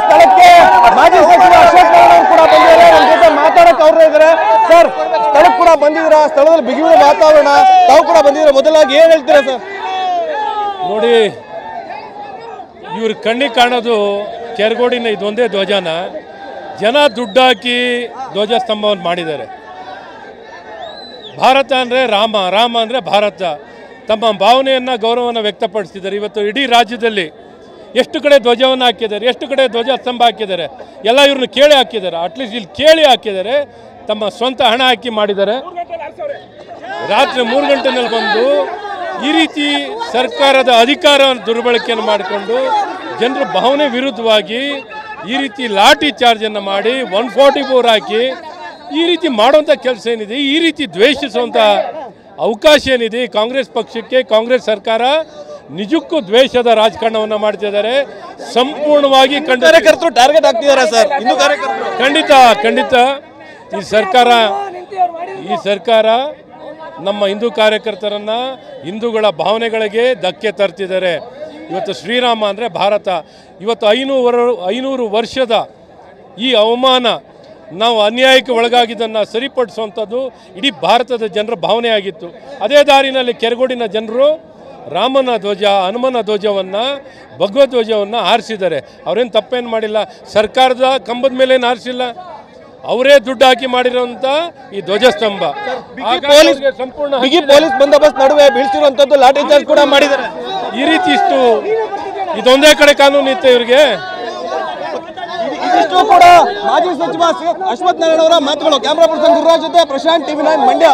ಸ್ಥಳಕ್ಕೆ ಮಾಜಿ ಸಚಿವ ಅಶೋಕ್ ನಾರಾಯಣ ಕೂಡ ಬಂದಿದ್ದಾರೆ. ನಮ್ಮ ಜೊತೆ ಮಾತಾಡಕ್ಕೆ ಅವ್ರೇ ಇದ್ದಾರೆ. ಸರ್, ಸ್ಥಳಕ್ಕೆ ಕೂಡ ಬಂದಿದ್ದೀರಾ, ಸ್ಥಳದಲ್ಲಿ ಬಿಗಿವಿನ ವಾತಾವರಣ, ತಾವು ಕೂಡ ಬಂದಿದ್ದೀರಾ. ಮೊದಲಾಗಿ ಏನ್ ಹೇಳ್ತೀರಾ ಸರ್? ನೋಡಿ, ಇವ್ರ ಕಣ್ಣಿಗೆ ಕಾಣೋದು ಕೆರಗೋಡಿನ ಇದೊಂದೇ ಧ್ವಜನ. ಜನ ದುಡ್ಡಾಕಿ ಧ್ವಜಸ್ತಂಭವನ್ನು ಮಾಡಿದ್ದಾರೆ. ಭಾರತ ಅಂದರೆ ರಾಮ, ರಾಮ ಅಂದರೆ ಭಾರತ, ತಮ್ಮ ಭಾವನೆಯನ್ನು ಗೌರವವನ್ನು ವ್ಯಕ್ತಪಡಿಸಿದ್ದಾರೆ. ಇವತ್ತು ಇಡೀ ರಾಜ್ಯದಲ್ಲಿ ಎಷ್ಟು ಕಡೆ ಧ್ವಜವನ್ನು ಹಾಕಿದ್ದಾರೆ, ಎಷ್ಟು ಕಡೆ ಧ್ವಜಸ್ತಂಭ ಹಾಕಿದ್ದಾರೆ, ಎಲ್ಲ ಇವ್ರನ್ನ ಕೇಳಿ ಹಾಕಿದ್ದಾರೆ. ಅಟ್ಲೀಸ್ಟ್ ಇಲ್ಲಿ ಕೇಳಿ ಹಾಕಿದ್ದಾರೆ, ತಮ್ಮ ಸ್ವಂತ ಹಣ ಹಾಕಿ ಮಾಡಿದ್ದಾರೆ. ರಾತ್ರಿ 3 ಗಂಟೆನಲ್ಲಿ ಬಂದು ಈ ರೀತಿ ಸರ್ಕಾರದ ಅಧಿಕಾರ ದುರ್ಬಳಕೆಯನ್ನು ಮಾಡಿಕೊಂಡು ಜನರ ಭಾವನೆ ವಿರುದ್ಧವಾಗಿ ಈ ರೀತಿ ಲಾಠಿ ಚಾರ್ಜನ್ನು ಮಾಡಿ 144 ಹಾಕಿ ಈ ರೀತಿ ಮಾಡುವಂಥ ಕೆಲಸ ಏನಿದೆ, ಈ ರೀತಿ ದ್ವೇಷಿಸುವಂಥ ಅವಕಾಶ ಏನಿದೆ ಕಾಂಗ್ರೆಸ್ ಪಕ್ಷಕ್ಕೆ, ಕಾಂಗ್ರೆಸ್ ಸರ್ಕಾರ ನಿಜಕ್ಕೂ ದ್ವೇಷದ ರಾಜಕಾರಣವನ್ನು ಮಾಡ್ತಿದ್ದಾರೆ. ಸಂಪೂರ್ಣವಾಗಿ ಕಾರ್ಯಕರ್ತರು ಟಾರ್ಗೆಟ್ ಆಗ್ತಿದ್ದಾರೆ ಸರ್. ಹಿಂದೂ ಕಾರ್ಯಕರ್ತರು ಖಂಡಿತ ಈ ಸರ್ಕಾರ ನಮ್ಮ ಹಿಂದೂ ಕಾರ್ಯಕರ್ತರನ್ನು ಹಿಂದೂಗಳ ಭಾವನೆಗಳಿಗೆ ಧಕ್ಕೆ ತರ್ತಿದ್ದಾರೆ. ಇವತ್ತು ಶ್ರೀರಾಮ ಅಂದರೆ ಭಾರತ. ಇವತ್ತು 500 ವರ್ಷದ ಈ ಅವಮಾನ, ನಾವು ಅನ್ಯಾಯಕ್ಕೆ ಒಳಗಾಗಿದ್ದನ್ನು ಸರಿಪಡಿಸುವಂಥದ್ದು ಇಡೀ ಭಾರತದ ಜನರ ಭಾವನೆ ಆಗಿತ್ತು. ಅದೇ ದಾರಿನಲ್ಲಿ ಕೆರಗೋಡಿನ ಜನರು ರಾಮನ ಧ್ವಜ, ಹನುಮನ ಧ್ವಜವನ್ನು, ಭಗವಧ್ವಜವನ್ನು ಹಾರಿಸಿದ್ದಾರೆ. ಅವರೇನು ತಪ್ಪೇನು ಮಾಡಿಲ್ಲ. ಸರ್ಕಾರದ ಕಂಬದ ಮೇಲೇನು ಹಾರಿಸಿಲ್ಲ, ಅವರೇ ದುಡ್ಡು ಹಾಕಿ ಮಾಡಿರೋಂಥ ಈ ಧ್ವಜಸ್ತಂಭ. ಸಂಪೂರ್ಣ ಬಿಗಿ ಪೊಲೀಸ್ ಬಂದೋಬಸ್ತ್ ನಡುವೆ ಬೀಳ್ಸಿರುವಂಥದ್ದು, ಲಾಠಿ ಚಾರ್ಜ್ ಕೂಡ ಮಾಡಿದ್ದಾರೆ. ಈ ರೀತಿ ಇದೊಂದೇ ಕಡೆ ಕಾನೂನು ಇತ್ತು ಇವರಿಗೆ. ಇದಿಷ್ಟು ಕೂಡ ಮಾಜಿ ಸಚಿವ ಅಶ್ವಥ್ ನಾರಾಯಣ ಅವರ ಮಾತುಗಳು. ಕ್ಯಾಮರಾ ಪರ್ಸನ್ ಗುರುರಾಜ್ ಜೊತೆ ಪ್ರಶಾಂತ್, TV9 ಮಂಡ್ಯ.